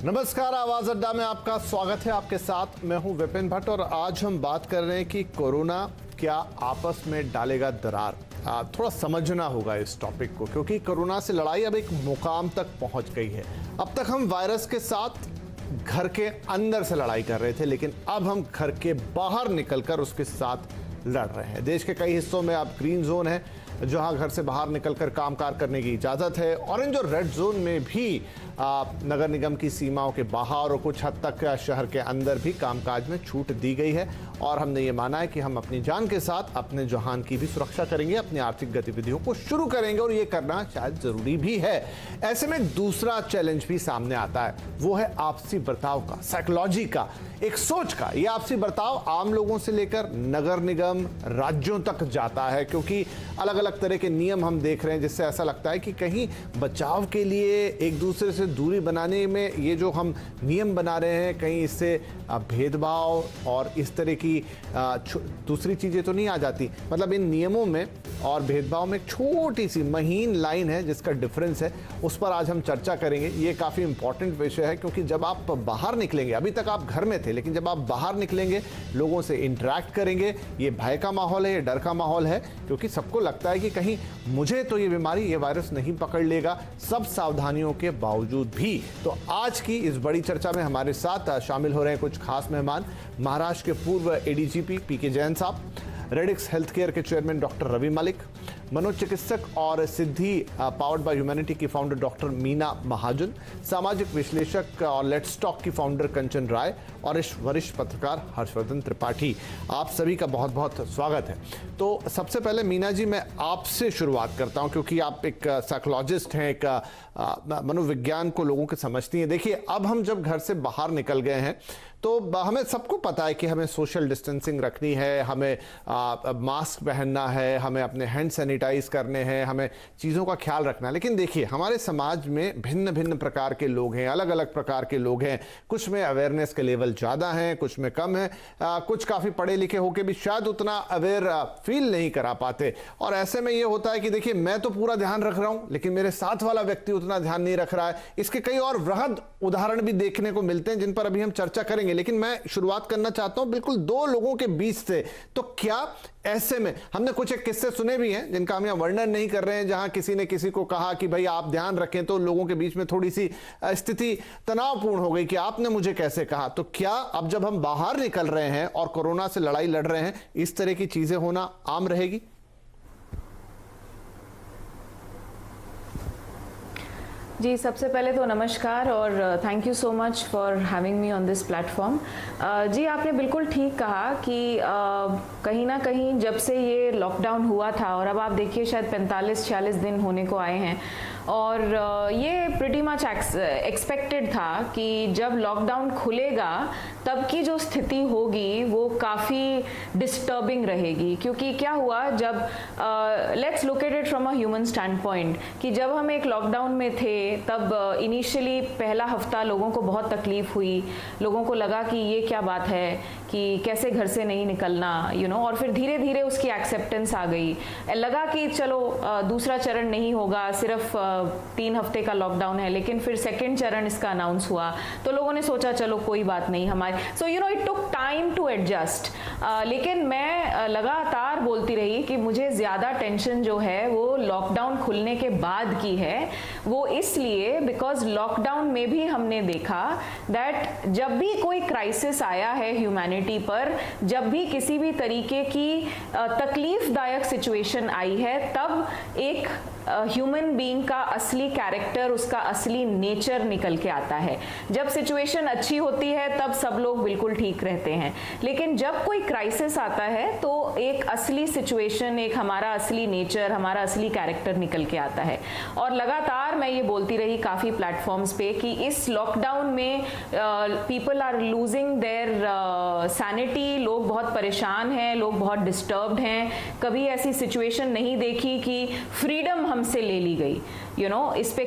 नमस्कार, आवाज अड्डा में आपका स्वागत है। आपके साथ मैं हूं विपिन भट्ट और आज हम बात कर रहे हैं कि कोरोना क्या आपस में डालेगा दरार। थोड़ा समझना होगा इस टॉपिक को, क्योंकि कोरोना से लड़ाई अब एक मुकाम तक पहुंच गई है। अब तक हम वायरस के साथ घर के अंदर से लड़ाई कर रहे थे, लेकिन अब हम घर के बाहर निकलकर उसके साथ लड़ रहे हैं। देश के कई हिस्सों में अब ग्रीन जोन है, जहां घर से बाहर निकलकर कामकाज करने की इजाजत है। ऑरेंज और रेड जोन में भी नगर निगम की सीमाओं के बाहर और कुछ हद तक शहर के अंदर भी कामकाज में छूट दी गई है। और हमने ये माना है कि हम अपनी जान के साथ अपने जहान की भी सुरक्षा करेंगे, अपनी आर्थिक गतिविधियों को शुरू करेंगे और ये करना शायद जरूरी भी है। ऐसे में दूसरा चैलेंज भी सामने आता है, वो है आपसी बर्ताव का, साइकोलॉजी का, एक सोच का। ये आपसी बर्ताव आम लोगों से लेकर नगर निगम, राज्यों तक जाता है, क्योंकि अलग अलग तरह के नियम हम देख रहे हैं, जिससे ऐसा लगता है कि कहीं बचाव के लिए एक दूसरे से दूरी बनाने में ये जो हम नियम बना रहे हैं, कहीं इससे भेदभाव और इस तरह की दूसरी चीज़ें तो नहीं आ जाती। मतलब इन नियमों में और भेदभाव में एक छोटी सी महीन लाइन है जिसका डिफरेंस है, उस पर आज हम चर्चा करेंगे। ये काफ़ी इंपॉर्टेंट विषय है, क्योंकि जब आप बाहर निकलेंगे, अभी तक आप घर में थे, लेकिन जब आप बाहर निकलेंगे, लोगों से इंटरेक्ट करेंगे, ये भय का माहौल है, ये डर का माहौल है, क्योंकि सबको लगता है कि कहीं मुझे तो ये बीमारी, ये वायरस नहीं पकड़ लेगा, सब सावधानियों के बावजूद भी। तो आज की इस बड़ी चर्चा में हमारे साथ शामिल हो रहे हैं कुछ खास मेहमान। महाराष्ट्र के पूर्व एडीजीपी पीके जैन साहब, रेडिक्स हेल्थ केयर के चेयरमैन डॉक्टर रवि मलिक, मनोचिकित्सक और सिद्धि पावर्ड बाय ह्यूमैनिटी की फाउंडर डॉक्टर मीना महाजन, सामाजिक विश्लेषक और लेट्स टॉक की फाउंडर कंचन राय और इस वरिष्ठ पत्रकार हर्षवर्धन त्रिपाठी। आप सभी का बहुत बहुत स्वागत है। तो सबसे पहले मीना जी, मैं आपसे शुरुआत करता हूं, क्योंकि आप एक साइकोलॉजिस्ट हैं, एक मनोविज्ञान को लोगों के समझती हैं। देखिए, अब हम जब घर से बाहर निकल गए हैं तो हमें सबको पता है कि हमें सोशल डिस्टेंसिंग रखनी है, हमें मास्क पहनना है, हमें अपने हैंड सैनिटाइज करने हैं, हमें चीज़ों का ख्याल रखना है। लेकिन देखिए, हमारे समाज में भिन्न भिन्न प्रकार के लोग हैं, अलग अलग प्रकार के लोग हैं। कुछ में अवेयरनेस के लेवल ज़्यादा हैं, कुछ में कम है, कुछ काफ़ी पढ़े लिखे होकर भी शायद उतना अवेयर फील नहीं करा पाते। और ऐसे में ये होता है कि देखिए, मैं तो पूरा ध्यान रख रहा हूँ, लेकिन मेरे साथ वाला व्यक्ति उतना ध्यान नहीं रख रहा है। इसके कई और वृहद उदाहरण भी देखने को मिलते हैं, जिन पर अभी हम चर्चा करेंगे। लेकिन मैं शुरुआत करना चाहता हूं बिल्कुल दो लोगों के बीच से। तो क्या ऐसे में, हमने कुछ एक किस्से सुने भी हैं जिनका हम यहां वर्णन नहीं कर रहे हैं, जहां किसी ने किसी को कहा कि भाई आप ध्यान रखें, तो लोगों के बीच में थोड़ी सी स्थिति तनावपूर्ण हो गई कि आपने मुझे कैसे कहा। तो क्या अब जब हम बाहर निकल रहे हैं और कोरोना से लड़ाई लड़ रहे हैं, इस तरह की चीजें होना आम रहेगी? जी, सबसे पहले तो नमस्कार और thank you so much for having me on this platform. जी, आपने बिल्कुल ठीक कहा कि कहीं ना कहीं जब से ये लॉकडाउन हुआ था, और अब आप देखिए शायद 45-46 दिन होने को आए हैं, और ये प्रिटी मच एक्सपेक्टेड था कि जब लॉकडाउन खुलेगा तब की जो स्थिति होगी वो काफ़ी डिस्टर्बिंग रहेगी। क्योंकि क्या हुआ, जब let's look at it from a human stand point, कि जब हम एक लॉकडाउन में थे तब इनिशियली पहला हफ्ता लोगों को बहुत तकलीफ हुई, लोगों को लगा कि ये क्या बात है कि कैसे घर से नहीं निकलना, और फिर धीरे धीरे उसकी एक्सेप्टेंस आ गई। लगा कि चलो दूसरा चरण नहीं होगा, सिर्फ 3 हफ्ते का लॉकडाउन है। लेकिन फिर सेकेंड चरण इसका अनाउंस हुआ, तो लोगों ने सोचा चलो कोई बात नहीं, हमारे it took time to adjust. लेकिन मैं लगातार बोलती रही कि मुझे ज़्यादा टेंशन जो है वो लॉकडाउन खुलने के बाद की है। वो इसलिए बिकॉज लॉकडाउन में भी हमने देखा दैट जब भी कोई क्राइसिस आया है ह्यूमैनिटी पर, जब भी किसी भी तरीके की तकलीफदायक सिचुएशन आई है, तब एक ह्यूमन बीइंग का असली कैरेक्टर, उसका असली नेचर निकल के आता है। जब सिचुएशन अच्छी होती है तब सब लोग बिल्कुल ठीक रहते हैं, लेकिन जब कोई क्राइसिस आता है तो एक असली सिचुएशन, एक हमारा असली नेचर, हमारा असली कैरेक्टर निकल के आता है। और लगातार मैं ये बोलती रही काफ़ी प्लेटफॉर्म्स पे कि इस लॉकडाउन में people are losing their sanity, लोग बहुत परेशान हैं, लोग बहुत डिस्टर्ब्ड हैं। कभी ऐसी सिचुएशन नहीं देखी कि फ्रीडम हमसे ले ली गई। इस पे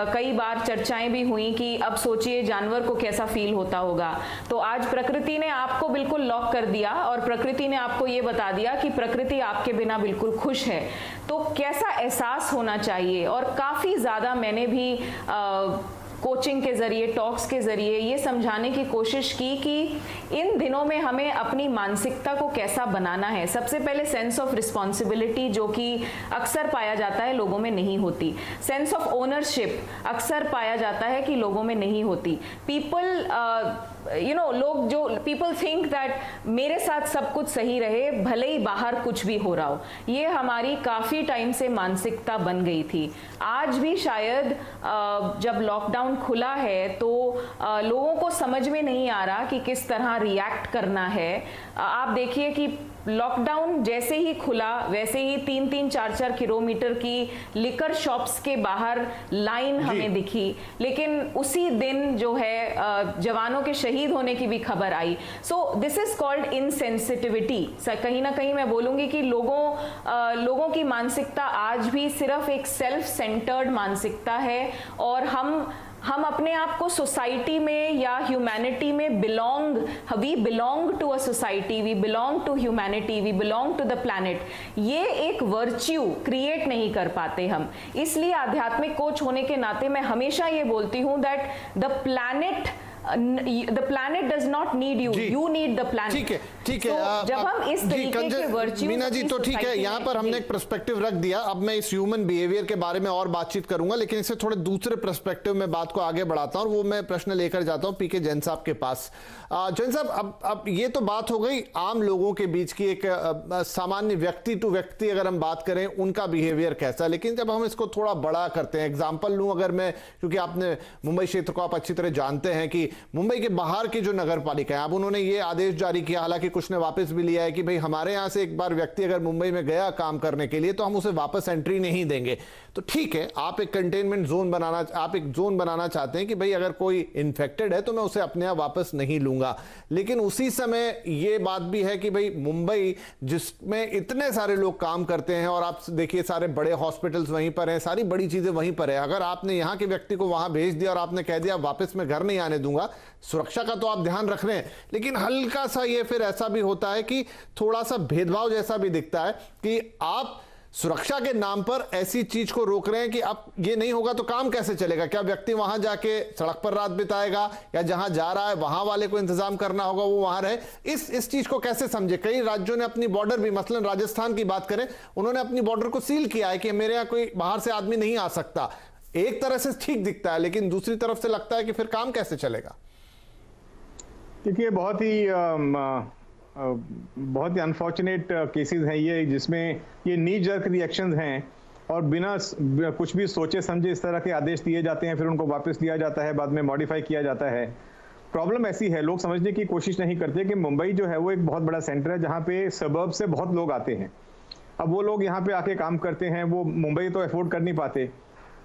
कई बार चर्चाएं भी हुई कि अब सोचिए जानवर को कैसा फील होता होगा। तो आज प्रकृति ने आपको बिल्कुल लॉक कर दिया और प्रकृति ने आपको ये बता दिया कि प्रकृति आपके बिना बिल्कुल खुश है। तो कैसा एहसास होना चाहिए। और काफ़ी ज़्यादा मैंने भी कोचिंग के जरिए, टॉक्स के जरिए ये समझाने की कोशिश की कि इन दिनों में हमें अपनी मानसिकता को कैसा बनाना है। सबसे पहले सेंस ऑफ रिस्पॉन्सिबिलिटी, जो कि अक्सर पाया जाता है लोगों में नहीं होती। सेंस ऑफ ओनरशिप अक्सर पाया जाता है कि लोगों में नहीं होती। लोग जो पीपल थिंक दैट मेरे साथ सब कुछ सही रहे भले ही बाहर कुछ भी हो रहा हो, ये हमारी काफी टाइम से मानसिकता बन गई थी। आज भी शायद जब लॉकडाउन खुला है तो लोगों को समझ में नहीं आ रहा कि किस तरह रिएक्ट करना है। आप देखिए कि लॉकडाउन जैसे ही खुला वैसे ही 3-3, 4-4 किलोमीटर की लिकर शॉप्स के बाहर लाइन हमें दिखी, लेकिन उसी दिन जो है जवानों के शहीद होने की भी खबर आई। So this is called insensitivity. कहीं ना कहीं मैं बोलूंगी कि लोगों की मानसिकता आज भी सिर्फ एक सेल्फ सेंटर्ड मानसिकता है, और हम अपने आप को सोसाइटी में या ह्यूमैनिटी में we belong to a society, we belong to humanity, we belong to the planet, ये एक वर्च्यू क्रिएट नहीं कर पाते हम। इसलिए आध्यात्मिक कोच होने के नाते मैं हमेशा ये बोलती हूँ that the planet does not need you, you need the planet। ठीक है। जब हम इस तरीके के वर्च्यूज, मीना जी, तो ठीक है, यहाँ पर हमने एक पर्सपेक्टिव रख दिया। अब मैं इस ह्यूमन बिहेवियर के बारे में और बातचीत करूंगा, लेकिन इससे थोड़े दूसरे पर्सपेक्टिव में बात को आगे बढ़ाता हूँ, और वो मैं प्रश्न लेकर जाता हूँ पीके जैन साहब के पास। जैन साहब, अब ये तो बात हो गई आम लोगों के बीच की, एक सामान्य व्यक्ति टू व्यक्ति अगर हम बात करें उनका बिहेवियर कैसा, लेकिन जब हम इसको थोड़ा बड़ा करते हैं, एग्जाम्पल लूँ अगर मैं, क्योंकि आपने मुंबई क्षेत्र को आप अच्छी तरह जानते हैं कि मुंबई के बाहर की जो नगर पालिका है, अब उन्होंने ये आदेश जारी किया, हालांकि कुछ ने वापस भी लिया है कि भाई हमारे यहां से एक बार व्यक्ति अगर मुंबई में गया काम करने के लिए तो हम उसे वापस एंट्री नहीं देंगे। तो ठीक है, आप एक कंटेनमेंट जोन बनाना चाहते हैं कि भाई अगर कोई इन्फेक्टेड है तो मैं उसे अपने यहाँ वापस नहीं लूंगा, लेकिन उसी समय ये बात भी है कि भाई मुंबई जिसमें इतने सारे लोग काम करते हैं, और आप देखिए सारे बड़े हॉस्पिटल्स वहीं पर हैं, सारी बड़ी चीजें वहीं पर है, अगर आपने यहाँ के व्यक्ति को वहां भेज दिया और आपने कह दिया वापस मैं घर नहीं आने दूंगा, सुरक्षा का तो आप ध्यान रख रहे हैं, लेकिन हल्का सा ये फिर ऐसा भी होता है कि थोड़ा सा भेदभाव जैसा भी दिखता है कि आप सुरक्षा के नाम पर ऐसी चीज को रोक रहे हैं कि अब ये नहीं होगा तो काम कैसे चलेगा। क्या व्यक्ति वहां जाके सड़क पर रात बिताएगा, या जहां जा रहा है वहां वाले को इंतजाम करना होगा वो वहां रहे? इस चीज को कैसे समझे? कई राज्यों ने अपनी बॉर्डर भी, मसलन राजस्थान की बात करें, उन्होंने अपनी बॉर्डर को सील किया है कि मेरे यहाँ कोई बाहर से आदमी नहीं आ सकता। एक तरह से ठीक दिखता है, लेकिन दूसरी तरफ से लगता है कि फिर काम कैसे चलेगा। देखिए, बहुत ही अनफॉर्चुनेट केसेस हैं ये, जिसमें ये नी जर्क रिएक्शंस हैं और बिना कुछ भी सोचे समझे इस तरह के आदेश दिए जाते हैं, फिर उनको वापस लिया जाता है, बाद में मॉडिफाई किया जाता है। प्रॉब्लम ऐसी है, लोग समझने की कोशिश नहीं करते कि मुंबई जो है वो एक बहुत बड़ा सेंटर है जहाँ पे सबर्ब से बहुत लोग आते हैं। अब वो लोग यहाँ पे आके काम करते हैं, वो मुंबई तो अफोर्ड कर नहीं पाते।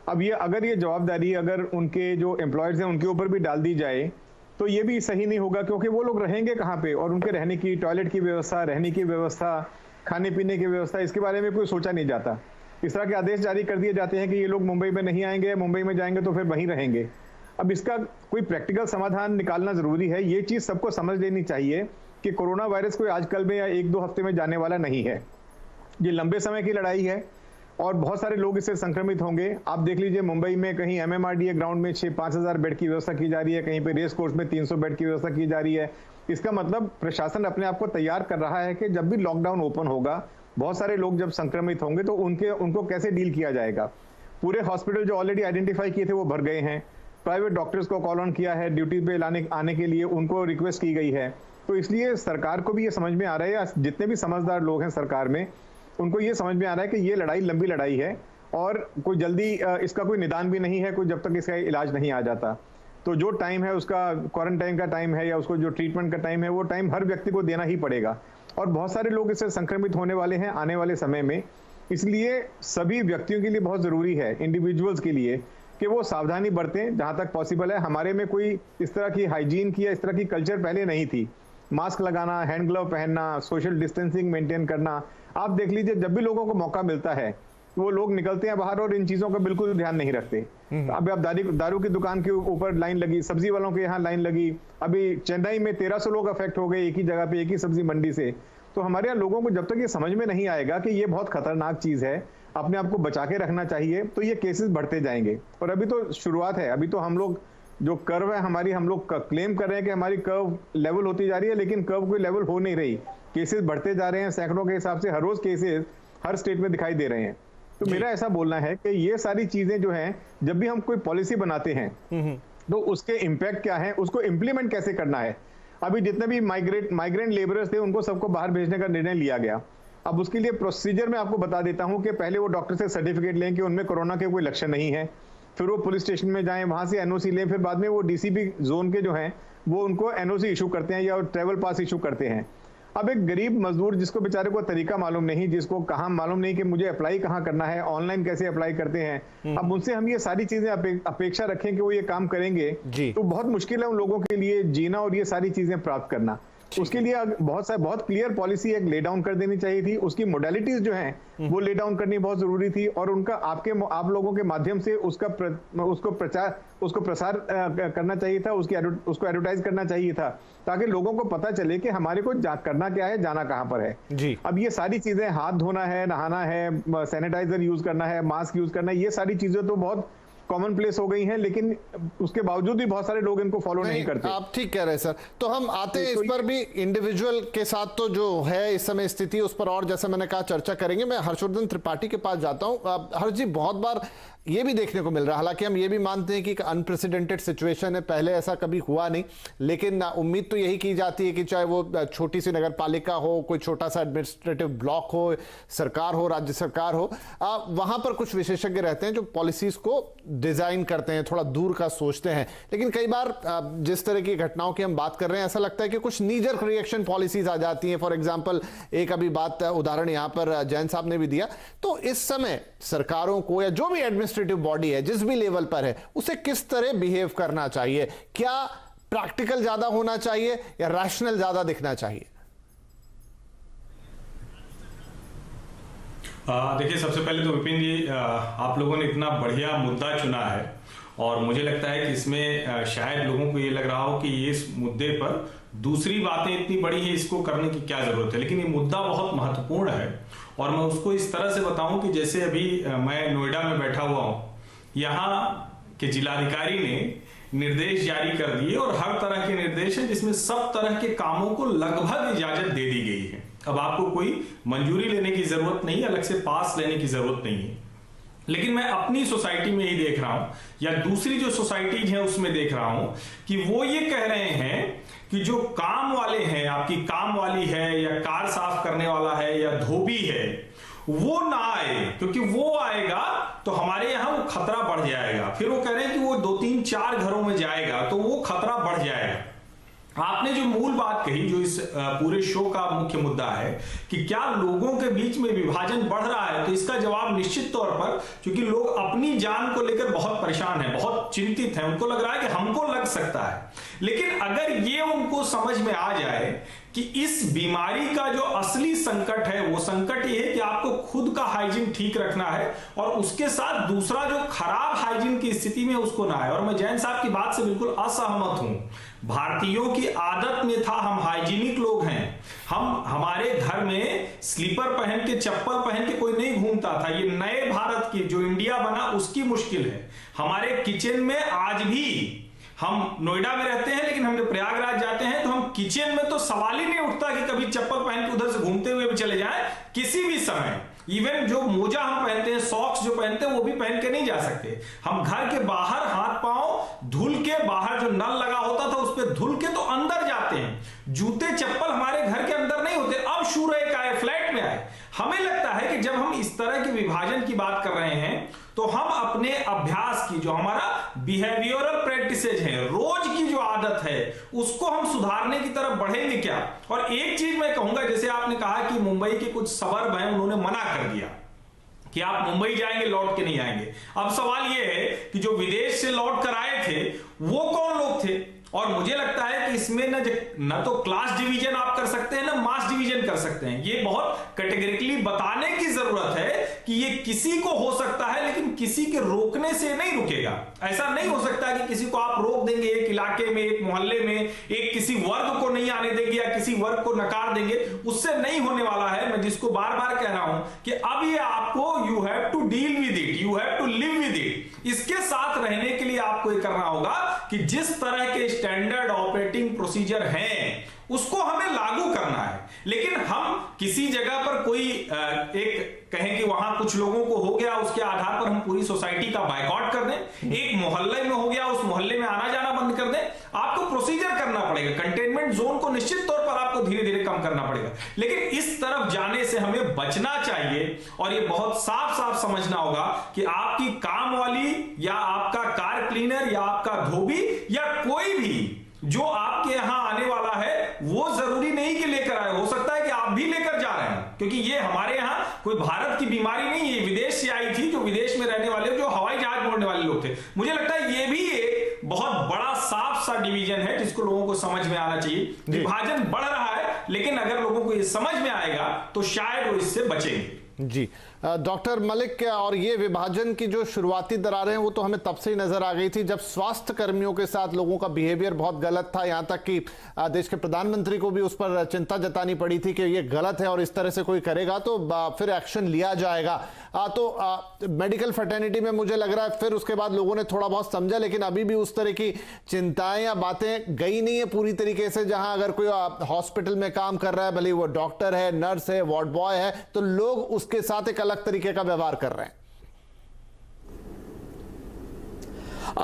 अब अगर ये जवाबदारी अगर उनके जो एम्प्लॉयज़ हैं उनके ऊपर भी डाल दी जाए तो ये भी सही नहीं होगा, क्योंकि वो लोग रहेंगे कहाँ पे, और उनके रहने की, टॉयलेट की व्यवस्था, रहने की व्यवस्था, खाने पीने की व्यवस्था, इसके बारे में कोई सोचा नहीं जाता। इस तरह के आदेश जारी कर दिए जाते हैं कि ये लोग मुंबई में नहीं आएंगे, मुंबई में जाएंगे तो फिर वहीं रहेंगे। अब इसका कोई प्रैक्टिकल समाधान निकालना जरूरी है। ये चीज़ सबको समझ लेनी चाहिए कि कोरोना वायरस कोई आजकल में या 1-2 हफ्ते में जाने वाला नहीं है। ये लंबे समय की लड़ाई है और बहुत सारे लोग इससे संक्रमित होंगे। आप देख लीजिए, मुंबई में कहीं MMRDA ग्राउंड में 5,000 बेड की व्यवस्था की जा रही है, कहीं पे रेस कोर्स में 300 बेड की व्यवस्था की जा रही है। इसका मतलब प्रशासन अपने आप को तैयार कर रहा है कि जब भी लॉकडाउन ओपन होगा, बहुत सारे लोग जब संक्रमित होंगे तो उनको कैसे डील किया जाएगा। पूरे हॉस्पिटल जो ऑलरेडी आइडेंटिफाई किए थे वो भर गए हैं। प्राइवेट डॉक्टर्स को कॉल ऑन किया है ड्यूटी पे आने के लिए, उनको रिक्वेस्ट की गई है। तो इसलिए सरकार को भी ये समझ में आ रहा है, या जितने भी समझदार लोग हैं सरकार में, उनको ये समझ में आ रहा है कि ये लड़ाई लंबी लड़ाई है और कोई जल्दी इसका कोई निदान भी नहीं है, कोई जब तक इसका इलाज नहीं आ जाता। तो जो टाइम है उसका क्वारंटाइन का टाइम है या उसको जो ट्रीटमेंट का टाइम है, वो टाइम हर व्यक्ति को देना ही पड़ेगा। और बहुत सारे लोग इससे संक्रमित होने वाले हैं आने वाले समय में। इसलिए सभी व्यक्तियों के लिए बहुत ज़रूरी है, इंडिविजुअल्स के लिए, कि वो सावधानी बरतें जहाँ तक पॉसिबल है। हमारे में कोई इस तरह की हाइजीन की या इस तरह की कल्चर पहले नहीं थी। मास्क लगाना, हैंड ग्लव पहनना, सोशल डिस्टेंसिंग मेंटेन करना। आप देख लीजिए, जब भी लोगों को मौका मिलता है वो लोग निकलते हैं बाहर और इन चीज़ों का बिल्कुल ध्यान नहीं रखते। अभी आप दारू की दुकान के ऊपर लाइन लगी, सब्जी वालों के यहाँ लाइन लगी। अभी चेन्नई में 1300 लोग अफेक्ट हो गए एक ही जगह पे, एक ही सब्जी मंडी से। तो हमारे यहाँ लोगों को जब तक ये समझ में नहीं आएगा कि ये बहुत खतरनाक चीज़ है, अपने आप को बचा के रखना चाहिए, तो ये केसेस बढ़ते जाएंगे। और अभी तो शुरुआत है, अभी तो हम लोग जो कर्व है हमारी, हम लोग क्लेम कर रहे हैं कि हमारी कर्व लेवल होती जा रही है, लेकिन कर्व कोई लेवल हो नहीं रही। केसेस बढ़ते जा रहे हैं, सैकड़ों के हिसाब से हर रोज केसेस हर स्टेट में दिखाई दे रहे हैं। तो मेरा ऐसा बोलना है कि ये सारी चीजें जो हैं, जब भी हम कोई पॉलिसी बनाते हैं तो उसके इम्पैक्ट क्या है, उसको इम्प्लीमेंट कैसे करना है। अभी जितने भी माइग्रेंट लेबरर्स थे उनको सबको बाहर भेजने का निर्णय लिया गया। अब उसके लिए प्रोसीजर मैं आपको बता देता हूं कि पहले वो डॉक्टर से सर्टिफिकेट लें कि उनमें कोरोना के कोई लक्षण नहीं है, फिर वो पुलिस स्टेशन में जाएं, वहां से एनओसी लें, फिर बाद में वो डीसीपी जोन के जो हैं वो उनको एनओसी इशू करते हैं या ट्रैवल पास इशू करते हैं। अब एक गरीब मजदूर जिसको बेचारे को तरीका मालूम नहीं, जिसको कहाँ मालूम नहीं कि मुझे अप्लाई कहाँ करना है, ऑनलाइन कैसे अप्लाई करते हैं, अब उनसे हम ये सारी चीजें अपेक्षा रखें कि वो ये काम करेंगे, तो बहुत मुश्किल है उन लोगों के लिए जीना और ये सारी चीजें प्राप्त करना। उसके लिए बहुत क्लियर पॉलिसी एक ले डाउन कर देनी चाहिए थी। उसकी मोडेलिटीज जो हैं वो ले डाउन करनी बहुत जरूरी थी, और उनका आप लोगों के माध्यम से उसको प्रसार करना चाहिए था, उसको एडवर्टाइज करना चाहिए था, ताकि लोगों को पता चले कि हमारे को करना क्या है, जाना कहां पर है जी। अब ये सारी चीजें, हाथ धोना है, नहाना है, सैनिटाइजर यूज करना है, मास्क यूज करना है, ये सारी चीजें तो बहुत कॉमन प्लेस हो गई हैं, लेकिन उसके बावजूद भी बहुत सारे लोग इनको फॉलो नहीं करते। आप ठीक कह रहे हैं सर। तो हम आते हैं इस पर भी, इंडिविजुअल के साथ तो जो है इस समय स्थिति, उस पर और जैसे मैंने कहा चर्चा करेंगे। मैं हर्षवर्धन त्रिपाठी के पास जाता हूं। हर्ष जी, बहुत बार ये भी देखने को मिल रहा है, हालांकि हम ये भी मानते हैं कि अनप्रेसिडेंटेड सिचुएशन है, पहले ऐसा कभी हुआ नहीं, लेकिन उम्मीद तो यही की जाती है कि चाहे वो छोटी सी नगर पालिका हो, कोई छोटा सा एडमिनिस्ट्रेटिव ब्लॉक हो, सरकार हो, राज्य सरकार हो, वहां पर कुछ विशेषज्ञ रहते हैं जो पॉलिसीज को डिजाइन करते हैं, थोड़ा दूर का सोचते हैं। लेकिन कई बार जिस तरह की घटनाओं की हम बात कर रहे हैं, ऐसा लगता है कि कुछ नीजर रिएक्शन पॉलिसीज आ जाती हैं। फॉर एग्जाम्पल, एक अभी बात उदाहरण यहां पर जैन साहब ने भी दिया। तो इस समय सरकारों को या जो भी एडमिनिस्ट्रेटिव बॉडी है, जिस भी लेवल पर है, उसे किस तरह बिहेव करना चाहिए? क्या प्रैक्टिकल ज्यादा होना चाहिए या रैशनल ज्यादा दिखना चाहिए? देखिए, सबसे पहले तो विपिन जी, आप लोगों ने इतना बढ़िया मुद्दा चुना है, और मुझे लगता है कि इसमें शायद लोगों को ये लग रहा हो कि इस मुद्दे पर दूसरी बातें इतनी बड़ी है, इसको करने की क्या जरूरत है। लेकिन ये मुद्दा बहुत महत्वपूर्ण है, और मैं उसको इस तरह से बताऊं कि जैसे अभी मैं नोएडा में बैठा हुआ हूं, यहाँ के जिलाधिकारी ने निर्देश जारी कर दिए, और हर तरह के निर्देश हैं जिसमें सब तरह के कामों को लगभग इजाजत दे दी गई है। अब आपको कोई मंजूरी लेने की जरूरत नहीं है, अलग से पास लेने की जरूरत नहीं है। लेकिन मैं अपनी सोसाइटी में ही देख रहा हूं, या दूसरी जो सोसाइटीज हैं उसमें देख रहा हूं, कि वो ये कह रहे हैं कि जो काम वाले हैं, आपकी काम वाली है, या कार साफ करने वाला है, या धोबी है, वो ना आए, क्योंकि वो आएगा तो हमारे यहां वो खतरा बढ़ जाएगा। फिर वो कह रहे हैं कि वो 2-3-4 घरों में जाएगा तो वो खतरा बढ़ जाएगा। आपने जो मूल बात कही, जो इस पूरे शो का मुख्य मुद्दा है कि क्या लोगों के बीच में विभाजन बढ़ रहा है, तो इसका जवाब निश्चित तौर पर, क्योंकि लोग अपनी जान को लेकर बहुत परेशान हैं, बहुत चिंतित हैं, उनको लग रहा है कि हमको लग सकता है। लेकिन अगर ये उनको समझ में आ जाए कि इस बीमारी का जो असली संकट है, वो संकट ये है कि आपको खुद का हाइजीन ठीक रखना है, और उसके साथ दूसरा जो खराब हाइजीन की स्थिति में उसको ना आए। और मैं जैन साहब की बात से बिल्कुल असहमत हूं। भारतीयों की आदत में था, हम हाइजीनिक लोग हैं, हमारे घर में स्लीपर पहन के, चप्पल पहन के कोई नहीं घूमता था। ये नए भारत की जो इंडिया बना उसकी मुश्किल है। हमारे किचन में आज भी, हम नोएडा में रहते हैं लेकिन हम जब प्रयागराज जाते हैं तो हम किचन में तो सवाल ही नहीं उठता कि कभी चप्पल पहन के उधर से घूमते हुए भी चले जाएं, किसी भी समय। इवन जो मोजा हम पहनते हैं, सॉक्स जो पहनते हैं, वो भी पहन के नहीं जा सकते। हम घर के बाहर हाथ पांव धुल के, बाहर जो नल लगा होता था उस पर धुल के तो अंदर जाते हैं। जूते चप्पल हमारे घर के अंदर नहीं होते। अब शुरू एक आए, फ्लैट में आए। हमें लगता है कि जब हम इस तरह के विभाजन की बात कर रहे हैं तो हम अपने अभ्यास की, जो हमारा बिहेवियरल प्रैक्टिसेज है, रोज की जो आदत है, उसको हम सुधारने की तरफ बढ़ेंगे क्या। और एक चीज मैं कहूंगा, जैसे आपने कहा कि मुंबई के कुछ सबर्ब हैं, उन्होंने मना कर दिया कि आप मुंबई जाएंगे लौट के नहीं आएंगे। अब सवाल यह है कि जो विदेश से लौट कर आए थे वो कौन लोग थे। और मुझे लगता है कि इस इसमें न तो क्लास डिवीजन आप कर सकते हैं, ना मास डिवीजन कर सकते हैं। ये बहुत कैटेगरिकली बताने की जरूरत है कि ये किसी को हो सकता है, लेकिन किसी के रोकने से नहीं रुकेगा। ऐसा नहीं हो सकता कि किसी को आप रोक देंगे एक इलाके में, एक मोहल्ले में, एक किसी वर्ग को नहीं आने देंगे या किसी वर्ग को नकार देंगे, उससे नहीं होने वाला है। मैं जिसको बार बार कह रहा हूं कि अब ये आपको you have to deal with it, you have to live with it. इसके साथ रहने के लिए आपको ये करना होगा कि जिस तरह के स्टैंडर्ड ऑपरेटिंग प्रोसीजर हैं उसको हमें लागू करना है। लेकिन हम किसी जगह पर कोई एक कहें कि वहां कुछ लोगों को हो गया, उसके आधार पर हम पूरी सोसाइटी का बायकॉट कर दें, एक मोहल्ले में हो गया उस मोहल्ले में आना जाना बंद कर दें। आपको प्रोसीजर करना पड़ेगा, कंटेनमेंट जोन को निश्चित तौर पर आपको धीरे धीरे कम करना पड़ेगा, लेकिन इस तरफ जाने से हमें बचना चाहिए। और ये बहुत साफ साफ समझना होगा कि आपकी काम वाली या आपका कार क्लीनर या आपका धोबी या कोई भी जो आपके यहां आने वाला है वो जरूरी नहीं कि लेकर आए, हो सकता है कि आप भी लेकर जा रहे हैं, क्योंकि ये हमारे यहां कोई भारत की बीमारी नहीं है, विदेश से आई थी, जो विदेश में रहने वाले, जो हवाई जहाज मोड़ने वाले लोग थे। मुझे लगता है ये भी एक बहुत बड़ा साफ सा डिवीजन है जिसको लोगों को समझ में आना चाहिए। विभाजन बढ़ रहा है, लेकिन अगर लोगों को ये समझ में आएगा तो शायद वो इससे बचेंगे। जी डॉक्टर मलिक, और ये विभाजन की जो शुरुआती दरारें हैं वो तो हमें तब से ही नजर आ गई थी जब स्वास्थ्य कर्मियों के साथ लोगों का बिहेवियर बहुत गलत था, यहां तक कि देश के प्रधानमंत्री को भी उस पर चिंता जतानी पड़ी थी कि ये गलत है और इस तरह से कोई करेगा तो फिर एक्शन लिया जाएगा। तो मेडिकल फर्टर्निटी में मुझे लग रहा है फिर उसके बाद लोगों ने थोड़ा बहुत समझा, लेकिन अभी भी उस तरह की चिंताएं या बातें गई नहीं है पूरी तरीके से। जहां अगर कोई हॉस्पिटल में काम कर रहा है, भले वो डॉक्टर है, नर्स है, वार्ड बॉय है, तो लोग उसके साथ एक अलग तरीके का व्यवहार कर रहे हैं।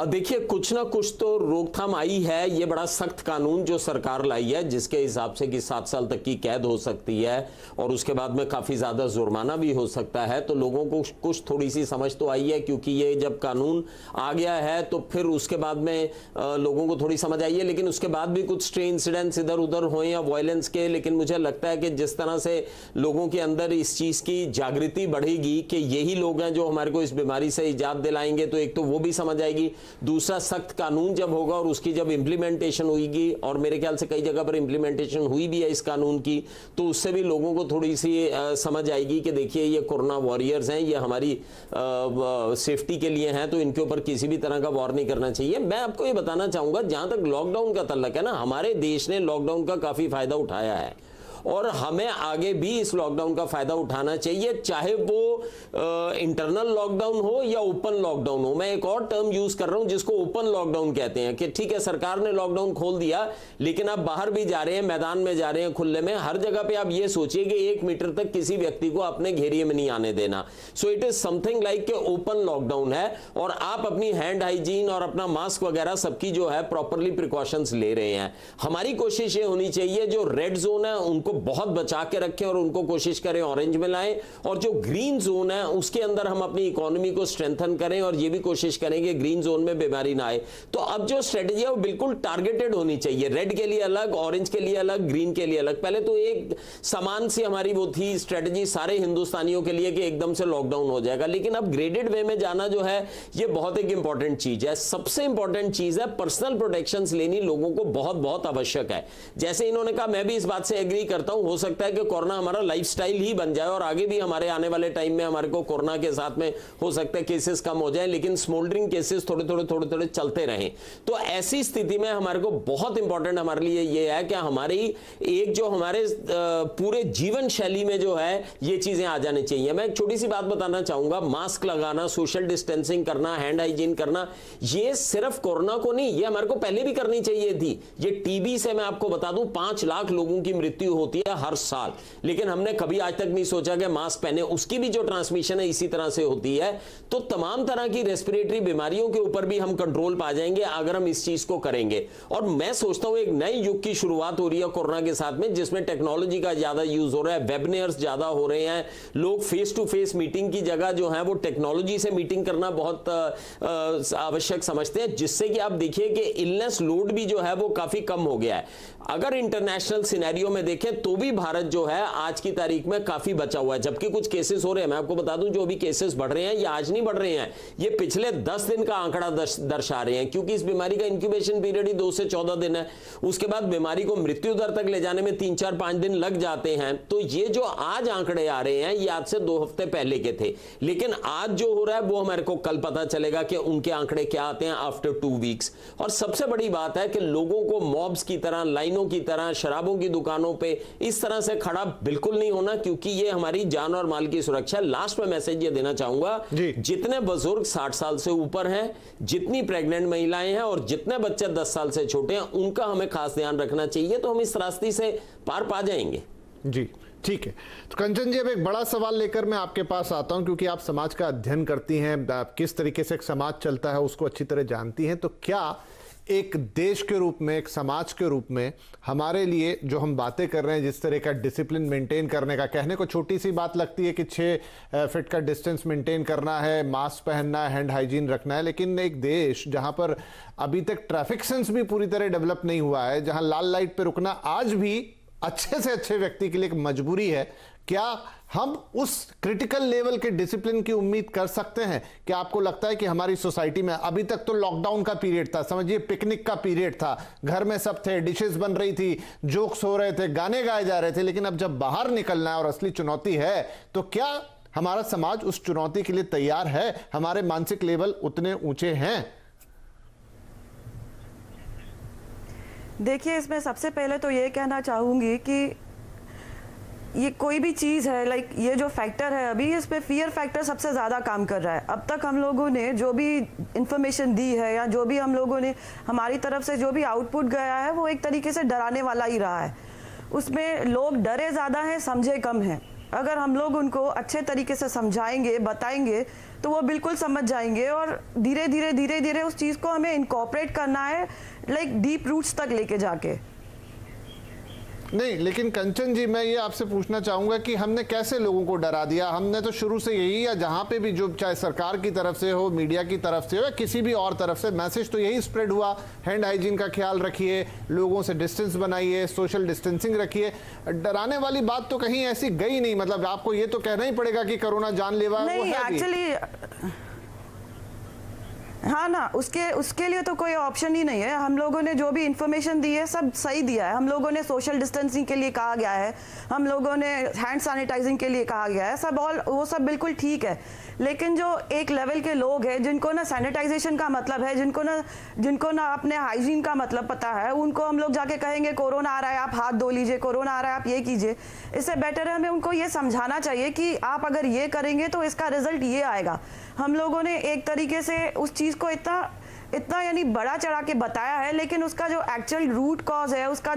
देखिए, कुछ ना कुछ तो रोकथाम आई है। ये बड़ा सख्त कानून जो सरकार लाई है, जिसके हिसाब से कि 7 साल तक की कैद हो सकती है और उसके बाद में काफी ज्यादा जुर्माना भी हो सकता है। तो लोगों को कुछ थोड़ी सी समझ तो आई है, क्योंकि ये जब कानून आ गया है तो फिर उसके बाद में लोगों को थोड़ी समझ आई है। लेकिन उसके बाद भी कुछ स्ट्रे इंसिडेंट्स इधर उधर हुए या वायलेंस के, लेकिन मुझे लगता है कि जिस तरह से लोगों के अंदर इस चीज की जागृति बढ़ेगी कि यही लोग हैं जो हमारे को इस बीमारी से इजाद दिलाएंगे, तो एक तो वो भी समझ आएगी। दूसरा, सख्त कानून जब होगा और उसकी जब इंप्लीमेंटेशन होगी, और मेरे ख्याल से कई जगह पर इंप्लीमेंटेशन हुई भी है इस कानून की, तो उससे भी लोगों को थोड़ी सी समझ आएगी कि देखिए ये कोरोना वॉरियर्स हैं, ये हमारी सेफ्टी के लिए हैं, तो इनके ऊपर किसी भी तरह का वॉर नहीं करना चाहिए। मैं आपको ये बताना चाहूंगा, जहां तक लॉकडाउन का तल्लक है ना, हमारे देश ने लॉकडाउन का काफी फायदा उठाया है और हमें आगे भी इस लॉकडाउन का फायदा उठाना चाहिए, चाहे वो इंटरनल लॉकडाउन हो या ओपन लॉकडाउन हो। मैं एक और टर्म यूज कर रहा हूं जिसको ओपन लॉकडाउन कहते हैं, कि ठीक है सरकार ने लॉकडाउन खोल दिया, लेकिन आप बाहर भी जा रहे हैं, मैदान में जा रहे हैं, खुले में, हर जगह पे आप ये सोचिए कि 1 मीटर तक किसी व्यक्ति को अपने घेरिए में नहीं आने देना। So it is something like के ओपन लॉकडाउन है और आप अपनी हैंड हाइजीन और अपना मास्क वगैरह सबकी जो है प्रॉपरली प्रिकॉशंस ले रहे हैं। हमारी कोशिश ये होनी चाहिए जो रेड जोन है उनको बहुत बचा के रखें और उनको कोशिश करें ऑरेंज में लाएं, और जो ग्रीन जोन है उसके अंदर हम अपनी इकोनॉमी को स्ट्रेंथन करें और ये भी कोशिश करें कि ग्रीन जोन में बीमारी ना आए। तो अब जो स्ट्रेटजी है वो बिल्कुल टारगेटेड होनी चाहिए, रेड के लिए अलग, ऑरेंज के लिए अलग, ग्रीन के लिए अलग। पहले तो एक समान सी हमारी वो थी स्ट्रेटजी सारे हिंदुस्तानियों के लिए कि एकदम से लॉकडाउन हो जाएगा, लेकिन अब ग्रेडेड वे में जाना जो है ये बहुत एक इंपॉर्टेंट चीज है। सबसे इंपॉर्टेंट चीज है पर्सनल प्रोटेक्शंस लेनी लोगों को बहुत बहुत आवश्यक है। जैसे इन्होंने कहा, मैं भी इस बात से एग्री करता हूं, हो सकता है कि कोरोना हमारा लाइफस्टाइल ही बन जाए और आगे भी हमारे आने वाले टाइम में हमारे को कोरोना के साथ में हो सकता है केसेस कम हो जाए, लेकिन स्मोल्डरिंग केसेस थोड़े चलते रहें। तो ऐसी स्थिति में हमारे को बहुत इंपॉर्टेंट हमारे लिए ये है कि हमारी एक जो हमारे पूरे जीवन शैली में जो है ये चीजें आ जानी चाहिए। मैं एक छोटी सी बात बताना चाहूंगा, मास्क लगाना, सोशल डिस्टेंसिंग करना, हैंड हाइजीन करना, ये सिर्फ कोरोना को नहीं, ये हमारे को पहले भी करनी चाहिए थी। ये टीबी से मैं आपको बता दूं 5 लाख लोगों की मृत्यु होती है हर साल, लेकिन हमने कभी आज तक नहीं सोचा कि मास्क पहने, उसकी भी जो ट्रांसमिशन है इसी तरह से होती है। तो तमाम तरह की रेस्पिरेटरी बीमारियों के ऊपर भी हम कंट्रोल पा जाएंगे अगर हम इस चीज को करेंगे। और मैं सोचता हूं एक नए युग की शुरुआत हो रही है कोरोना के साथ में, जिसमें टेक्नोलॉजी का ज्यादा यूज हो रहा है, वेबिनार्स ज्यादा हो रहे हैं, लोग फेस टू फेस मीटिंग की जगह जो है वो टेक्नोलॉजी से मीटिंग करना बहुत आवश्यक समझते हैं, जिससे कि आप देखिए कि इलनेस लोड भी जो है वो काफी कम हो गया है। अगर इंटरनेशनल सिनेरियो में देखें तो भी भारत जो है आज की तारीख में काफी बचा हुआ है, जबकि कुछ केसेस हो रहे हैं। मैं आपको बता दूं, जो भी केसेस बढ़ रहे हैं ये आज नहीं बढ़ रहे हैं, ये पिछले 10 दिन का आंकड़ा दर्शा रहे हैं, क्योंकि इस बीमारी का इंक्यूबेशन पीरियड ही 2 से 14 दिन है। उसके बाद बीमारी को मृत्यु दर तक ले जाने में 3, 4, 5 दिन लग जाते हैं। तो ये जो आज आंकड़े आ रहे हैं ये आज से 2 हफ्ते पहले के थे, लेकिन आज जो हो रहा है वो हमारे को कल पता चलेगा कि उनके आंकड़े क्या आते हैं आफ्टर 2 वीक्स। और सबसे बड़ी बात है कि लोगों को मॉब्स की तरह, लाइनों की तरह, शराबों की दुकानों पे इस तरह से खड़ा बिल्कुल नहीं होना, क्योंकि ये हमारी जान और माल की सुरक्षा। लास्ट में मैसेज ये देना चाहूंगा, जितने बुजुर्ग 60 साल से ऊपर हैं, जितनी प्रेग्नेंट महिलाएं हैं और जितने बच्चे 10 साल से छोटे हैं, उनका हमें खास ध्यान रखना चाहिए, तो हम इस रास्ते से पार पा जाएंगे। जी ठीक है। तो कंचन जी, अब एक बड़ा सवाल लेकर मैं आपके पास आता हूं, क्योंकि आप समाज का अध्ययन करती हैं, किस तरीके से एक समाज चलता है उसको अच्छी तरह जानती हैं। तो क्या एक देश के रूप में, एक समाज के रूप में हमारे लिए जो हम बातें कर रहे हैं, जिस तरह का डिसिप्लिन मेंटेन करने का, कहने को छोटी सी बात लगती है कि 6 फीट का डिस्टेंस मेंटेन करना है, मास्क पहनना है, हैंड हाइजीन रखना है, लेकिन एक देश जहां पर अभी तक ट्रैफिक सेंस भी पूरी तरह डेवलप नहीं हुआ है, जहां लाल लाइट पे रुकना आज भी अच्छे से अच्छे व्यक्ति के लिए एक मजबूरी है, क्या हम उस क्रिटिकल लेवल के डिसिप्लिन की उम्मीद कर सकते हैं? क्या आपको लगता है कि हमारी सोसाइटी में अभी तक तो लॉकडाउन का पीरियड था, समझिए पिकनिक का पीरियड था, घर में सब थे, डिशेस बन रही थी, जोक्स हो रहे थे, गाने गाए जा रहे थे, लेकिन अब जब बाहर निकलना है और असली चुनौती है, तो क्या हमारा समाज उस चुनौती के लिए तैयार है? हमारे मानसिक लेवल उतने ऊंचे हैं? देखिए, इसमें सबसे पहले तो ये कहना चाहूँगी कि ये कोई भी चीज़ है, लाइक ये जो फैक्टर है अभी, इस पे फियर फैक्टर सबसे ज़्यादा काम कर रहा है। अब तक हम लोगों ने जो भी इंफॉर्मेशन दी है या जो भी हम लोगों ने हमारी तरफ से जो भी आउटपुट गया है, वो एक तरीके से डराने वाला ही रहा है। उसमें लोग डरे ज़्यादा हैं, समझे कम हैं। अगर हम लोग उनको अच्छे तरीके से समझाएंगे, बताएंगे, तो वो बिल्कुल समझ जाएंगे और धीरे धीरे उस चीज़ को हमें इनकॉर्पोरेट करना है, लाइक डीप रूट्स तक लेके जाके। नहीं, लेकिन कंचन जी, मैं ये आपसे पूछना चाहूंगा कि हमने कैसे लोगों को डरा दिया? हमने तो शुरू से यही, या जहां पे भी जो चाहे सरकार की तरफ से हो, मीडिया की तरफ से हो, या किसी भी और तरफ से, मैसेज तो यही स्प्रेड हुआ, हैंड हाइजीन का ख्याल रखिए, लोगों से डिस्टेंस बनाइए, सोशल डिस्टेंसिंग रखिए। डराने वाली बात तो कहीं ऐसी गई नहीं, मतलब आपको ये तो कहना ही पड़ेगा कि कोरोना जानलेवा है। नहीं, एक्चुअली हाँ ना, उसके लिए तो कोई ऑप्शन ही नहीं है। हम लोगों ने जो भी इंफॉर्मेशन दी है सब सही दिया है। हम लोगों ने सोशल डिस्टेंसिंग के लिए कहा गया है, हम लोगों ने हैंड सैनिटाइजिंग के लिए कहा गया है, वो सब बिल्कुल ठीक है। लेकिन जो एक लेवल के लोग हैं, जिनको ना सैनिटाइजेशन का मतलब है, जिनको ना अपने हाइजीन का मतलब पता है, उनको हम लोग जाके कहेंगे कोरोना आ रहा है, आप हाथ धो लीजिए, कोरोना आ रहा है, आप ये कीजिए। इससे बेटर है हमें उनको ये समझाना चाहिए कि आप अगर ये करेंगे तो इसका रिजल्ट ये आएगा। हम लोगों ने एक तरीके से उस चीज़ को इतना यानी बड़ा चढ़ा के बताया है, लेकिन उसका जो एक्चुअल रूट कॉज है, उसका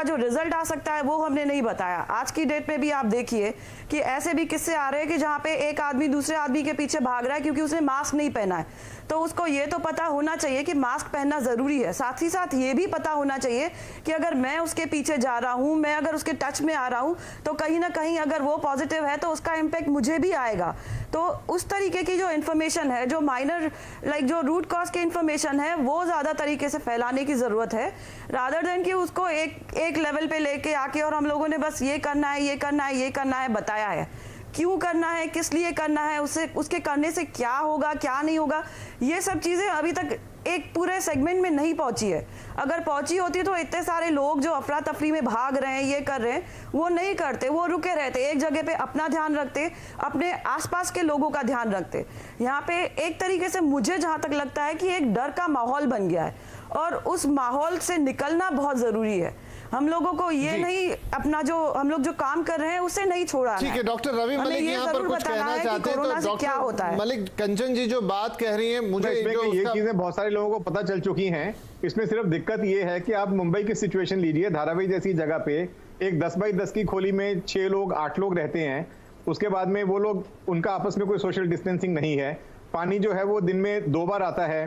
जो रिजल्ट आ सकता है, वो हमने नहीं बताया। आज की डेट में भी आप देखिए कि ऐसे भी किस्से आ रहे हैं कि जहाँ पे एक आदमी दूसरे आदमी के पीछे भाग रहा है क्योंकि उसने मास्क नहीं पहना है। तो उसको ये तो पता होना चाहिए कि मास्क पहनना ज़रूरी है, साथ ही साथ ये भी पता होना चाहिए कि अगर मैं उसके पीछे जा रहा हूँ, मैं अगर उसके टच में आ रहा हूँ, तो कहीं ना कहीं अगर वो पॉजिटिव है तो उसका इम्पैक्ट मुझे भी आएगा। तो उस तरीके की जो इन्फॉर्मेशन है, जो माइनर लाइक जो रूट कॉज की इन्फॉर्मेशन है, वो ज़्यादा तरीके से फैलाने की ज़रूरत है, रादर देन कि उसको एक लेवल पे लेके आके और हम लोगों ने बस ये करना है, ये करना है, ये करना है बताया है। क्यों करना है, किस लिए करना है, उसके करने से क्या होगा, क्या नहीं होगा, ये सब चीज़ें अभी तक एक पूरे सेगमेंट में नहीं पहुंची है। अगर पहुंची होती तो इतने सारे लोग जो अफरा तफरी में भाग रहे हैं, ये कर रहे हैं, वो नहीं करते, वो रुके रहते, एक जगह पे अपना ध्यान रखते, अपने आसपास के लोगों का ध्यान रखते। यहाँ पे एक तरीके से मुझे जहाँ तक लगता है कि एक डर का माहौल बन गया है और उस माहौल से निकलना बहुत ज़रूरी है। हम लोगों को ये नहीं, अपना जो हम लोग जो काम कर रहे हैं उसे नहीं छोड़ा है। ठीक है, डॉक्टर रवि मलिक यहाँ पर कुछ कहना चाहते हैं, तो डॉक्टर मलिक, कंचन जी जो बात कह रही हैं, मुझे ये चीजें बहुत सारे लोगों को पता चल चुकी हैं। इसमें सिर्फ दिक्कत ये है कि आप मुंबई की सिचुएशन लीजिए, धारावी जैसी जगह पे एक 10 बाई 10 की खोली में 6 लोग 8 लोग रहते हैं। उसके बाद में वो लोग, उनका आपस में कोई सोशल डिस्टेंसिंग नहीं है, पानी जो है वो दिन में 2 बार आता है,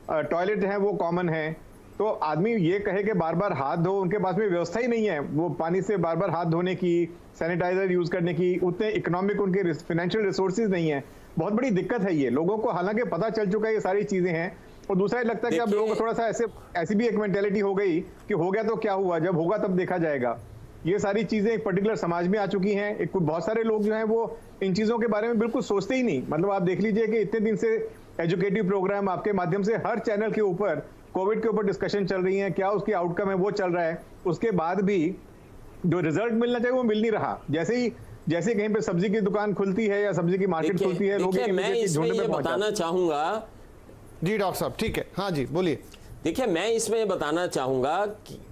टॉयलेट है वो कॉमन है। तो आदमी ये कहे कि बार बार हाथ धो, उनके पास में व्यवस्था ही नहीं है वो पानी से बार बार हाथ धोने की, सैनिटाइजर यूज करने की, उतने इकोनॉमिक उनके फाइनेंशियल रिसोर्सेज नहीं है। बहुत बड़ी दिक्कत है ये लोगों को, हालांकि पता चल चुका है ये सारी चीजें हैं। और दूसरा ये लगता है कि अब लोगों को थोड़ा सा ऐसी भी एक मेंटेलिटी हो गई कि हो गया तो क्या हुआ, जब होगा तब देखा जाएगा। ये सारी चीजें एक पर्टिकुलर समाज में आ चुकी हैं। एक बहुत सारे लोग जो हैं वो इन चीजों के बारे में बिल्कुल सोचते ही नहीं। मतलब आप देख लीजिए कि इतने दिन से एजुकेटिव प्रोग्राम आपके माध्यम से हर चैनल के ऊपर कोविड के ऊपर डिस्कशन चल रही है, क्या उसकी आउटकम है वो चल रहा है। उसके बाद भी जो रिजल्ट मिलना चाहिए वो मिल नहीं रहा। जैसे कहीं पे सब्जी की दुकान खुलती है या सब्जी की मार्केट खुलती है, लोग मैं इसमें ये बताना चाहूंगा। जी डॉक्टर साहब, ठीक है, हाँ जी बोलिए। देखिए, मैं इसमें बताना चाहूंगा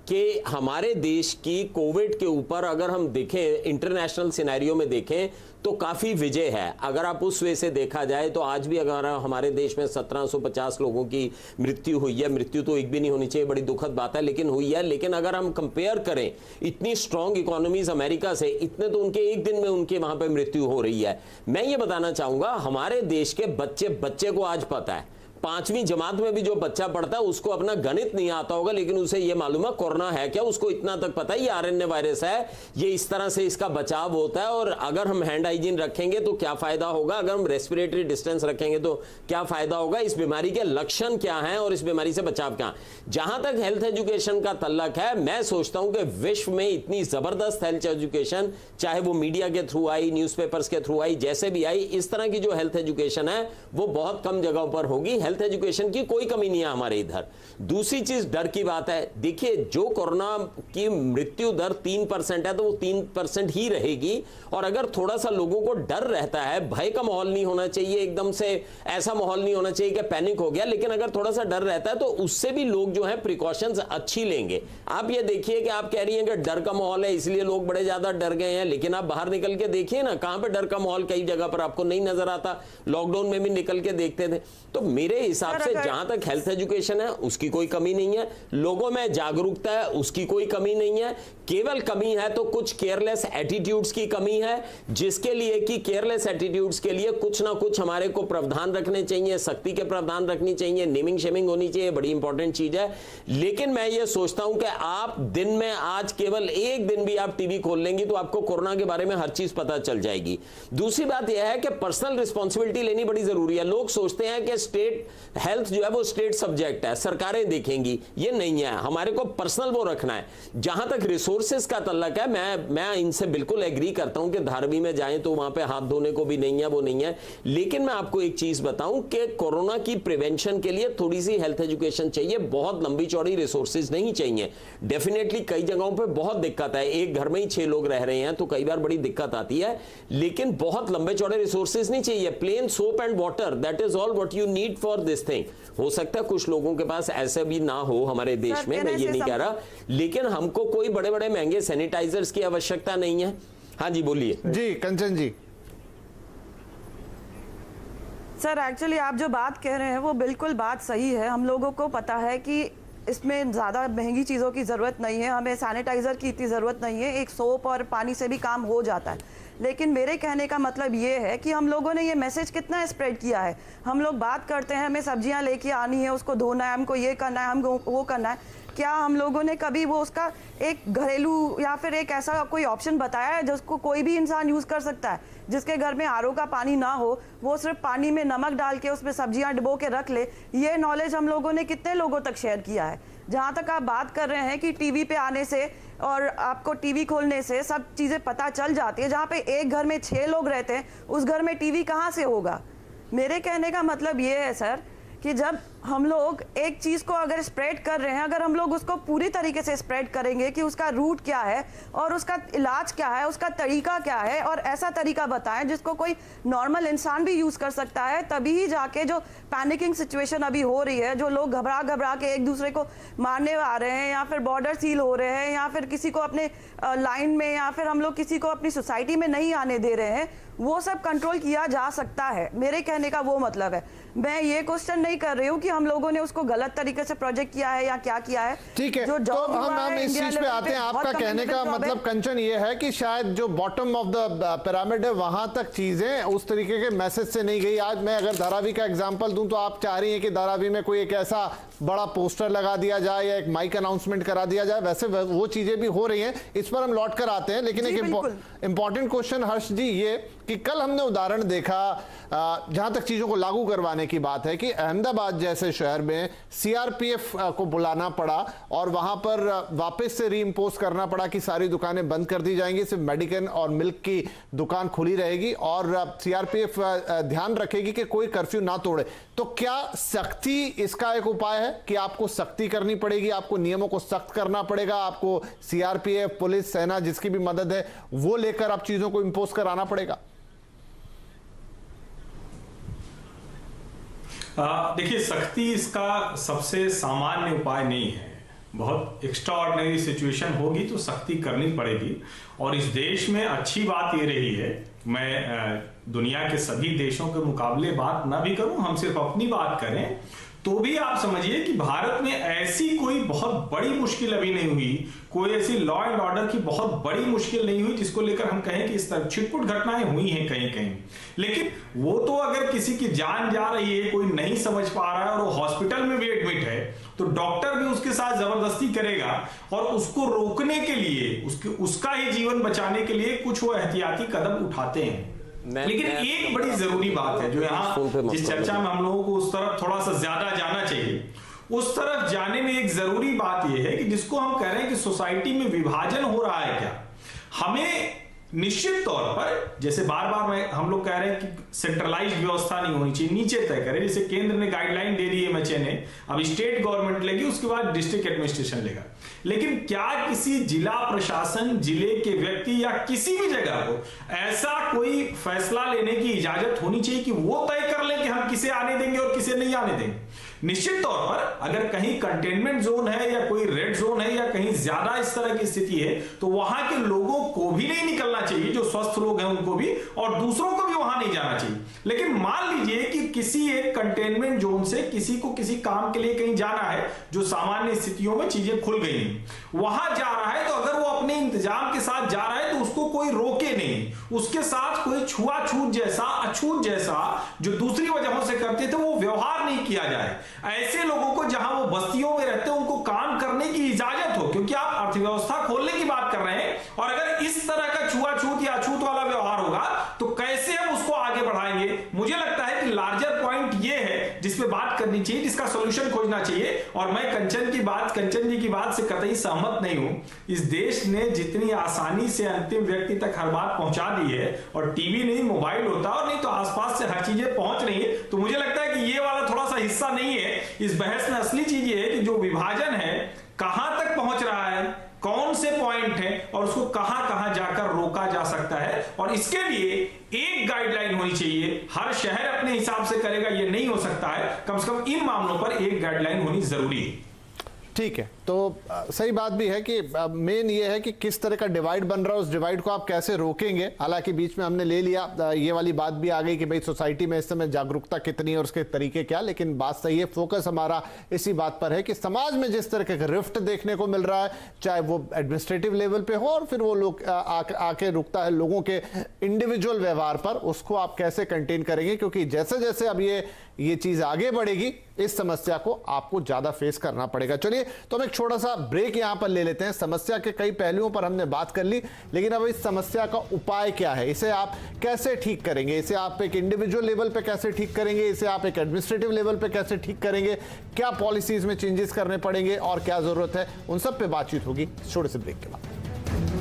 कि हमारे देश की कोविड के ऊपर अगर हम देखें, इंटरनेशनल सिनेरियो में देखें तो काफी विजय है। अगर आप उस वे से देखा जाए तो आज भी अगर हमारे देश में 1750 लोगों की मृत्यु हुई है, मृत्यु तो एक भी नहीं होनी चाहिए, बड़ी दुखद बात है, लेकिन हुई है। लेकिन अगर हम कंपेयर करें इतनी स्ट्रांग इकोनॉमीज अमेरिका से, इतने तो उनके एक दिन में उनके वहां पे मृत्यु हो रही है। मैं ये बताना चाहूंगा, हमारे देश के बच्चे को आज पता है, 5वीं जमात में भी जो बच्चा पढ़ता है उसको अपना गणित नहीं आता होगा, लेकिन उसे यह मालूम है कोरोना है क्या, उसको इतना तक पता है ये आरएनए वायरस है, ये इस तरह से इसका बचाव होता है, और अगर हम हैंड हाइजीन रखेंगे तो क्या फायदा होगा, अगर हम रेस्पिरेटरी डिस्टेंस रखेंगे तो क्या फायदा होगा, इस बीमारी के लक्षण क्या हैं और इस बीमारी से बचाव क्या। जहां तक हेल्थ एजुकेशन का तल्लक है, मैं सोचता हूं कि विश्व में इतनी जबरदस्त हेल्थ एजुकेशन, चाहे वो मीडिया के थ्रू आई, न्यूज़पेपर्स के थ्रू आई, जैसे भी आई, इस तरह की जो हेल्थ एजुकेशन है वो बहुत कम जगहों पर होगी। हेल्थ एजुकेशन की कोई कमी नहीं है हमारे इधर। दूसरी चीज डर की बात है। देखिए, जो कोरोना की मृत्यु दर 3% है तो वो 3% ही रहेगी, और अगर थोड़ा सा लोगों को डर रहता है, भय का माहौल नहीं होना चाहिए, एकदम से ऐसा माहौल नहीं होना चाहिए कि पैनिक हो गया, लेकिन अगर थोड़ा सा डर रहता है तो उससे भी लोग जो है प्रिकॉशंस अच्छी लेंगे। आप ये देखिए कि आप कह रही हैं कि डर का माहौल है इसलिए लोग बड़े ज्यादा डर गए हैं, लेकिन आप बाहर निकल के देखिए ना, कहां पे डर का माहौल कई जगह पर आपको नहीं नजर आता। लॉकडाउन में भी निकल के देखते थे। तो मेरे हिसाब से जहां तक हेल्थ एजुकेशन है उसकी कोई कमी नहीं है, लोगों में जागरूकता है उसकी कोई कमी नहीं है। केवल कमी है तो कुछ केयरलेस एटीट्यूड्स की कमी है, जिसके लिए कि केयरलेस एटीट्यूड्स के लिए कुछ ना कुछ हमारे को प्रावधान रखने चाहिए, सख्ती के प्रावधान रखनी चाहिए, नेमिंग शेमिंग होनी चाहिए, बड़ी इंपॉर्टेंट चीज है। लेकिन मैं ये सोचता हूं कि आप दिन में आज केवल एक दिन भी आप टीवी खोल लेंगी तो आपको कोरोना के बारे में हर चीज पता चल जाएगी। दूसरी बात यह है कि पर्सनल रिस्पॉन्सिबिलिटी लेनी बड़ी जरूरी है। लोग सोचते हैं कि स्टेट हेल्थ जो है वो स्टेट सब्जेक्ट है, सरकारें देखेंगी, ये नहीं है, हमारे को पर्सनल वो रखना है। जहां तक रिसोर्सेज का तल्लक है, मैं इनसे बिल्कुल एग्री करता हूं कि धारवी में जाएं तो वहां पे हाथ धोने को भी नहीं है, वो नहीं है। लेकिन मैं आपको एक चीज बताऊं कि कोरोना की प्रिवेंशन के लिए थोड़ी सी हेल्थ एजुकेशन चाहिए, बहुत लंबी चौड़ी रिसोर्सेज नहीं चाहिए। डेफिनेटली कई जगहों पे बहुत दिक्कत है, एक घर में ही 6 लोग रह रहे हैं तो कई बार बड़ी दिक्कत आती है, लेकिन बहुत लंबे चौड़े रिसोर्सेज नहीं चाहिए। Plain soap and water, that is all what you need for this thing. हो सकता है कुछ लोगों के पास ऐसे भी ना हो हमारे देश में, मैं ये नहीं कह रहा, लेकिन हमको कोई बड़े बड़े महंगे सैनिटाइजर्स की आवश्यकता नहीं है। हाँ जी बोलिए। जी कंचन जी। सर एक्चुअली आप जो बात कह रहे हैं वो बिल्कुल बात सही है। हम लोगों को पता है कि इसमें ज़्यादा महंगी चीज़ों की ज़रूरत नहीं है, हमें सैनिटाइज़र की इतनी ज़रूरत नहीं है, एक सोप और पानी से भी काम हो जाता है। लेकिन मेरे कहने का मतलब ये है कि हम लोगों ने ये मैसेज कितना स्प्रेड किया है। हम लोग बात करते हैं हमें सब्जियां लेके आनी है, उसको धोना है, हमको ये करना है, हमको वो करना है। क्या हम लोगों ने कभी वो उसका एक घरेलू या फिर एक ऐसा कोई ऑप्शन बताया है जिसको कोई भी इंसान यूज़ कर सकता है, जिसके घर में आरओ का पानी ना हो, वो सिर्फ पानी में नमक डाल के उसमें सब्जियां डुबो के रख ले? ये नॉलेज हम लोगों ने कितने लोगों तक शेयर किया है? जहाँ तक आप बात कर रहे हैं कि टीवी पे आने से और आपको टीवी खोलने से सब चीज़ें पता चल जाती है, जहाँ पे एक घर में 6 लोग रहते हैं उस घर में टीवी कहाँ से होगा? मेरे कहने का मतलब ये है सर कि जब हम लोग एक चीज़ को अगर स्प्रेड कर रहे हैं, अगर हम लोग उसको पूरी तरीके से स्प्रेड करेंगे कि उसका रूट क्या है और उसका इलाज क्या है, उसका तरीका क्या है, और ऐसा तरीका बताएं जिसको कोई नॉर्मल इंसान भी यूज़ कर सकता है, तभी ही जाके जो पैनिकिंग सिचुएशन अभी हो रही है, जो लोग घबरा घबरा के एक दूसरे को मारने आ रहे हैं, या फिर बॉर्डर सील हो रहे हैं, या फिर किसी को अपने लाइन में, या फिर हम लोग किसी को अपनी सोसाइटी में नहीं आने दे रहे हैं, वो सब कंट्रोल किया जा सकता है। मेरे कहने का वो मतलब है। मैं ये क्वेश्चन नहीं कर रही हूँ कि हम लोगों ने उसको गलत तरीके से प्रोजेक्ट किया है या क्या किया है। ठीक है, तो हम इस चीज पे आते हैं। आपका कहने का मतलब कंचन ये है कि शायद जो बॉटम ऑफ द पिरामिड है वहां तक चीजें उस तरीके के मैसेज से नहीं गई। आज मैं अगर धारावी का एग्जांपल दूं तो आप चाह रही हैं कि धारावी में कोई एक ऐसा बड़ा पोस्टर लगा दिया जाए या एक माइक अनाउंसमेंट करा दिया जाए, वैसे वो चीजें भी हो रही हैं, इस पर हम लौट कर आते हैं। लेकिन एक इंपॉर्टेंट क्वेश्चन हर्ष जी, ये कि कल हमने उदाहरण देखा, जहां तक चीजों को लागू करवाने की बात है, कि अहमदाबाद जैसे शहर में सीआरपीएफ को बुलाना पड़ा और वहां पर वापस से रीइंपोज करना पड़ा कि सारी दुकानें बंद कर दी जाएंगी, सिर्फ मेडिकल और मिल्क की दुकान खुली रहेगी और सीआरपीएफ ध्यान रखेगी कि कोई कर्फ्यू ना तोड़े। तो क्या सख्ती इसका एक उपाय है कि आपको सख्ती करनी पड़ेगी, आपको नियमों को सख्त करना पड़ेगा, आपको सीआरपीएफ, पुलिस, सेना जिसकी भी मदद है वो लेकर आप चीजों को इंपोज कराना पड़ेगा? देखिए, सख्ती इसका सबसे सामान्य उपाय नहीं है। बहुत एक्स्ट्रा ऑर्डिनरी सिचुएशन होगी तो सख्ती करनी पड़ेगी। और इस देश में अच्छी बात ये रही है, मैं दुनिया के सभी देशों के मुकाबले बात ना भी करूं, हम सिर्फ अपनी बात करें, तो भी आप समझिए कि भारत में ऐसी कोई बहुत बड़ी मुश्किल अभी नहीं हुई, कोई ऐसी लॉ एंड ऑर्डर की बहुत बड़ी मुश्किल नहीं हुई जिसको लेकर हम कहें कि इस तरह छिटपुट घटनाएं हुई हैं कहीं कहीं। लेकिन वो तो अगर किसी की जान जा रही है, कोई नहीं समझ पा रहा है और वो हॉस्पिटल में भी एडमिट है, तो डॉक्टर भी उसके साथ जबरदस्ती करेगा और उसको रोकने के लिए, उसका ही जीवन बचाने के लिए कुछ वो एहतियाती कदम उठाते हैं। लेकिन एक बड़ी जरूरी बात है जो यहाँ जिस चर्चा में हम लोगों को उस तरफ थोड़ा सा ज्यादा जाना चाहिए, उस तरफ जाने में एक जरूरी बात यह है कि जिसको हम कह रहे हैं कि सोसाइटी में विभाजन हो रहा है क्या, हमें निश्चित तौर पर, जैसे बार बार हम लोग कह रहे हैं कि सेंट्रलाइज्ड व्यवस्था नहीं होनी चाहिए, नीचे तय करें। जैसे केंद्र ने गाइडलाइन दे दी एमएचए ने, अब स्टेट गवर्नमेंट लेगी, उसके बाद डिस्ट्रिक्ट एडमिनिस्ट्रेशन लेगा। लेकिन क्या किसी जिला प्रशासन, जिले के व्यक्ति या किसी भी जगह को ऐसा कोई फैसला लेने की इजाजत होनी चाहिए कि वो तय कर ले कि हम किसे आने देंगे और किसे नहीं आने देंगे? निश्चित तौर पर अगर कहीं कंटेनमेंट जोन है या कोई रेड जोन है या कहीं ज्यादा इस तरह की स्थिति है, तो वहां के लोगों को भी नहीं निकलना चाहिए, जो स्वस्थ लोग हैं उनको भी, और दूसरों को भी वहां नहीं जाना चाहिए। लेकिन मान लीजिए कि किसी एक कंटेनमेंट जोन से किसी को किसी काम के लिए कहीं जाना है, जो सामान्य स्थितियों में चीजें खुल गई, वहां जा रहा है, तो अगर वो अपने इंतजाम के साथ जा रहा है तो उसको कोई रोके नहीं, उसके साथ कोई छुआछूत जैसा, अछूत जैसा जो दूसरी वजहों से करते थे वो व्यवहार नहीं किया जाए। ऐसे लोगों को, जहां वो बस्तियों में रहते हैं, उनको काम करने की इजाजत हो, क्योंकि आप अर्थव्यवस्था खोलने की बात कर रहे हैं। और अगर इस तरह का छुआछूत या अछूत वाला व्यवहार होगा तो कैसे हम उसको आगे बढ़ाएंगे? मुझे लगता है कि लार्जर पॉइंट ये है जिसपे बात करनी चाहिए, जिसका सॉल्यूशन खोजना चाहिए। और मैं कंचन जी की बात से कतई सहमत नहीं हूं। इस देश ने जितनी आसानी से अंतिम व्यक्ति तक हर बात पहुंचा दी है, और टीवी नहीं, मोबाइल होता और नहीं तो आसपास से हर चीजें पहुंच रही है, तो मुझे लगता है कि ये वाला थोड़ा सा हिस्सा नहीं है इस बहस में। असली चीज ये है कि जो विभाजन है कहां तक पहुंच रहा है, कौन से पॉइंट है और उसको कहां कहां जाकर रोका जा सकता है। और इसके लिए एक गाइडलाइन होनी चाहिए। हर शहर अपने हिसाब से करेगा ये नहीं हो सकता है, कम से कम इन मामलों पर एक गाइडलाइन होनी जरूरी है। ठीक है, तो सही बात भी है कि मेन ये है कि किस तरह का डिवाइड बन रहा है, उस डिवाइड को आप कैसे रोकेंगे। हालांकि बीच में हमने ले लिया, ये वाली बात भी आ गई कि भाई सोसाइटी में इस समय जागरूकता कितनी है और उसके तरीके क्या, लेकिन बात सही है, फोकस हमारा इसी बात पर है कि समाज में जिस तरह का रिफ्ट देखने को मिल रहा है, चाहे वो एडमिनिस्ट्रेटिव लेवल पे हो और फिर वो लोग आके रुकता है लोगों के इंडिविजुअल व्यवहार पर, उसको आप कैसे कंटेन करेंगे, क्योंकि जैसे जैसे अब ये चीज आगे बढ़ेगी, इस समस्या को आपको ज्यादा फेस करना पड़ेगा। चलिए, तो हम एक छोटा सा ब्रेक यहां पर ले लेते हैं। समस्या के कई पहलुओं पर हमने बात कर ली, लेकिन अब इस समस्या का उपाय क्या है, इसे आप कैसे ठीक करेंगे, इसे आप एक इंडिविजुअल लेवल पे कैसे ठीक करेंगे, इसे आप एक एडमिनिस्ट्रेटिव लेवल पे कैसे ठीक करेंगे, क्या पॉलिसीज में चेंजेस करने पड़ेंगे और क्या जरूरत है, उन सब पे बातचीत होगी छोटे से ब्रेक के बाद।